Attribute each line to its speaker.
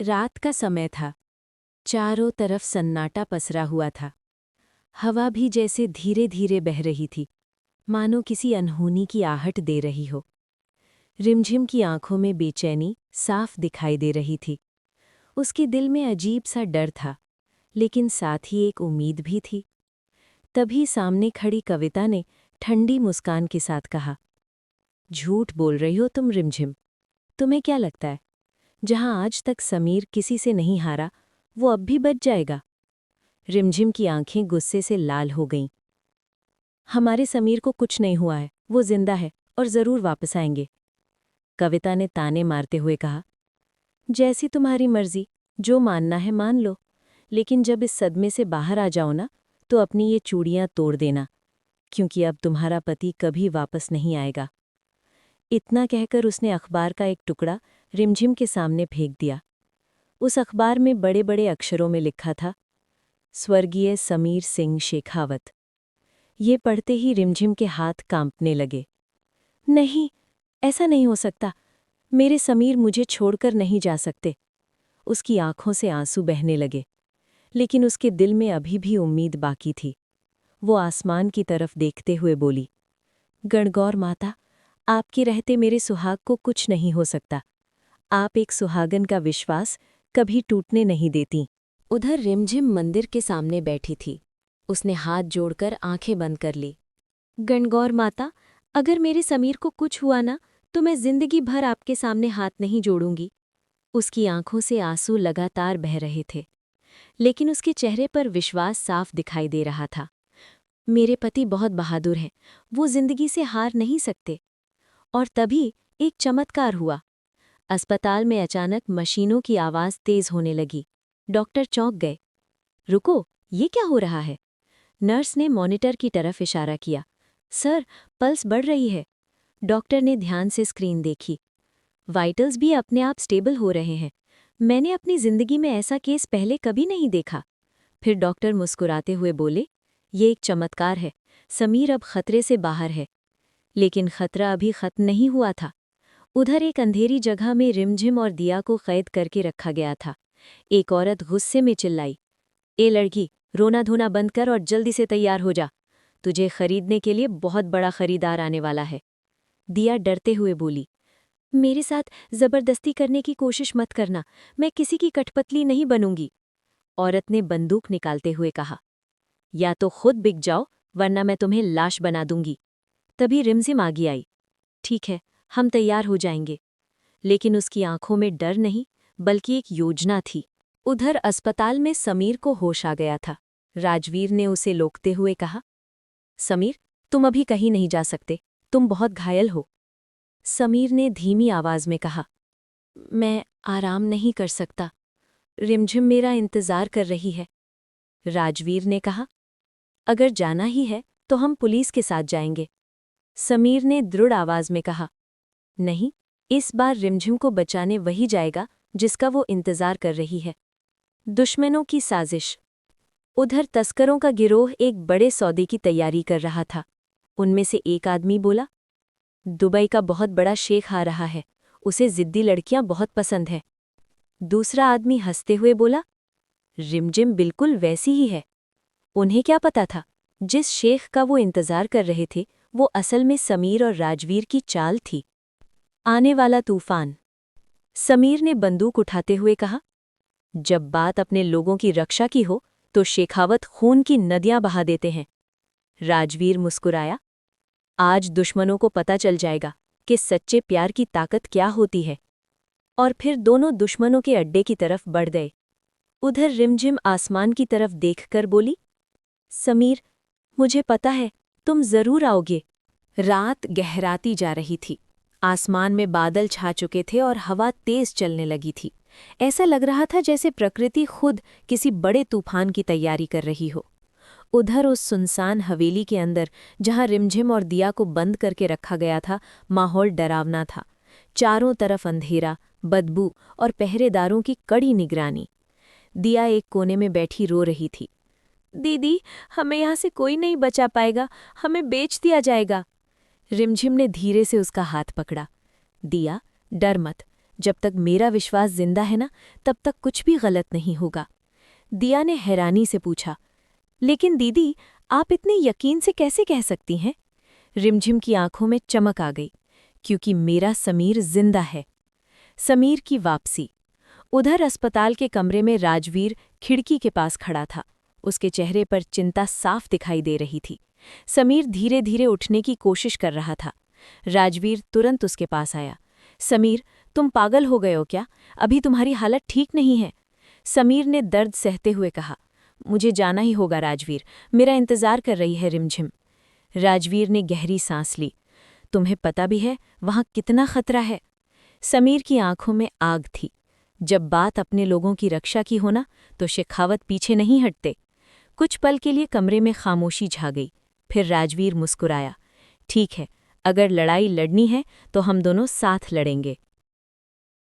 Speaker 1: रात का समय था। चारों तरफ सन्नाटा पसरा हुआ था। हवा भी जैसे धीरे धीरे बह रही थी, मानो किसी अनहोनी की आहट दे रही हो। रिमझिम की आंखों में बेचैनी साफ दिखाई दे रही थी। उसके दिल में अजीब सा डर था, लेकिन साथ ही एक उम्मीद भी थी। तभी सामने खड़ी कविता ने ठंडी मुस्कान के साथ कहा, झूठ बोल रही हो तुम रिमझिम। तुम्हें क्या लगता है, जहां आज तक समीर किसी से नहीं हारा, वो अब भी बच जाएगा? रिमझिम की आंखें गुस्से से लाल हो गईं। हमारे समीर को कुछ नहीं हुआ है, वो जिंदा है और जरूर वापस आएंगे। कविता ने ताने मारते हुए कहा, जैसी तुम्हारी मर्जी, जो मानना है मान लो, लेकिन जब इस सदमे से बाहर आ जाओ ना, तो अपनी ये चूड़ियां तोड़ देना, क्योंकि अब तुम्हारा पति कभी वापस नहीं आएगा। इतना कहकर उसने अखबार का एक टुकड़ा रिमझिम के सामने फेंक दिया। उस अखबार में बड़े बड़े अक्षरों में लिखा था, स्वर्गीय समीर सिंह शेखावत। ये पढ़ते ही रिमझिम के हाथ कांपने लगे। नहीं, ऐसा नहीं हो सकता। मेरे समीर मुझे छोड़कर नहीं जा सकते। उसकी आंखों से आंसू बहने लगे, लेकिन उसके दिल में अभी भी उम्मीद बाकी थी। वो आसमान की तरफ देखते हुए बोली, गणगौर माता, आपके रहते मेरे सुहाग को कुछ नहीं हो सकता। आप एक सुहागन का विश्वास कभी टूटने नहीं देती। उधर रिमझिम मंदिर के सामने बैठी थी। उसने हाथ जोड़कर आंखें बंद कर ली। गणगौर माता, अगर मेरे समीर को कुछ हुआ ना, तो मैं जिंदगी भर आपके सामने हाथ नहीं जोड़ूंगी। उसकी आंखों से आंसू लगातार बह रहे थे, लेकिन उसके चेहरे पर विश्वास साफ दिखाई दे रहा था। मेरे पति बहुत बहादुर हैं, वो जिंदगी से हार नहीं सकते। और तभी एक चमत्कार हुआ। अस्पताल में अचानक मशीनों की आवाज तेज होने लगी। डॉक्टर चौंक गए। रुको, ये क्या हो रहा है? नर्स ने मॉनिटर की तरफ इशारा किया। सर, पल्स बढ़ रही है। डॉक्टर ने ध्यान से स्क्रीन देखी। वाइटल्स भी अपने आप स्टेबल हो रहे हैं। मैंने अपनी जिंदगी में ऐसा केस पहले कभी नहीं देखा। फिर डॉक्टर मुस्कुराते हुए बोले, ये एक चमत्कार है। समीर अब खतरे से बाहर है। लेकिन खतरा अभी खत्म नहीं हुआ था। उधर एक अंधेरी जगह में रिमझिम और दिया को कैद करके रखा गया था। एक औरत गुस्से में चिल्लाई, ए लड़की, रोना धोना बंद कर और जल्दी से तैयार हो जा। तुझे खरीदने के लिए बहुत बड़ा खरीदार आने वाला है। दिया डरते हुए बोली, मेरे साथ जबरदस्ती करने की कोशिश मत करना, मैं किसी की कठपुतली नहीं बनूंगी। औरत ने बंदूक निकालते हुए कहा, या तो खुद बिक जाओ, वरना मैं तुम्हें लाश बना दूंगी। तभी रिमझिम आगे आई। ठीक है, हम तैयार हो जाएंगे। लेकिन उसकी आंखों में डर नहीं, बल्कि एक योजना थी। उधर अस्पताल में समीर को होश आ गया था। राजवीर ने उसे लोकते हुए कहा, समीर, तुम अभी कहीं नहीं जा सकते, तुम बहुत घायल हो। समीर ने धीमी आवाज में कहा, मैं आराम नहीं कर सकता, रिमझिम मेरा इंतजार कर रही है। राजवीर ने कहा, अगर जाना ही है तो हम पुलिस के साथ जाएंगे। समीर ने दृढ़ आवाज में कहा, नहीं, इस बार रिमझिम को बचाने वही जाएगा जिसका वो इंतजार कर रही है। दुश्मनों की साजिश। उधर तस्करों का गिरोह एक बड़े सौदे की तैयारी कर रहा था। उनमें से एक आदमी बोला, दुबई का बहुत बड़ा शेख आ रहा है, उसे जिद्दी लड़कियां बहुत पसंद है। दूसरा आदमी हंसते हुए बोला, रिमझिम बिल्कुल वैसी ही है। उन्हें क्या पता था, जिस शेख का वो इंतजार कर रहे थे, वो असल में समीर और राजवीर की चाल थी। आने वाला तूफान। समीर ने बंदूक उठाते हुए कहा, जब बात अपने लोगों की रक्षा की हो तो शेखावत खून की नदियां बहा देते हैं। राजवीर मुस्कुराया, आज दुश्मनों को पता चल जाएगा कि सच्चे प्यार की ताकत क्या होती है। और फिर दोनों दुश्मनों के अड्डे की तरफ बढ़ गए। उधर रिमझिम आसमान की तरफ देखकर बोली, समीर, मुझे पता है तुम जरूर आओगे। रात गहराती जा रही थी। आसमान में बादल छा चुके थे और हवा तेज चलने लगी थी। ऐसा लग रहा था जैसे प्रकृति खुद किसी बड़े तूफान की तैयारी कर रही हो। उधर उस सुनसान हवेली के अंदर, जहां रिमझिम और दिया को बंद करके रखा गया था, माहौल डरावना था। चारों तरफ अंधेरा, बदबू और पहरेदारों की कड़ी निगरानी। दिया एक कोने में बैठी रो रही थी। दीदी, हमें यहाँ से कोई नहीं बचा पाएगा, हमें बेच दिया जाएगा। रिमझिम ने धीरे से उसका हाथ पकड़ा। दिया, डर मत, जब तक मेरा विश्वास जिंदा है ना, तब तक कुछ भी गलत नहीं होगा। दिया ने हैरानी से पूछा, लेकिन दीदी, आप इतने यकीन से कैसे कह सकती हैं? रिमझिम की आंखों में चमक आ गई, क्योंकि मेरा समीर जिंदा है। समीर की वापसी। उधर अस्पताल के कमरे में राजवीर खिड़की के पास खड़ा था। उसके चेहरे पर चिंता साफ दिखाई दे रही थी। समीर धीरे धीरे उठने की कोशिश कर रहा था। राजवीर तुरंत उसके पास आया। समीर, तुम पागल हो गए हो क्या? अभी तुम्हारी हालत ठीक नहीं है। समीर ने दर्द सहते हुए कहा, मुझे जाना ही होगा राजवीर, मेरा इंतजार कर रही है रिमझिम। राजवीर ने गहरी सांस ली। तुम्हें पता भी है वहां कितना खतरा है? समीर की आंखों में आग थी। जब बात अपने लोगों की रक्षा की हो ना, तो शेखावत पीछे नहीं हटते। कुछ पल के लिए कमरे में खामोशी छा गई। फिर राजवीर मुस्कुराया, ठीक है, अगर लड़ाई लड़नी है तो हम दोनों साथ लड़ेंगे।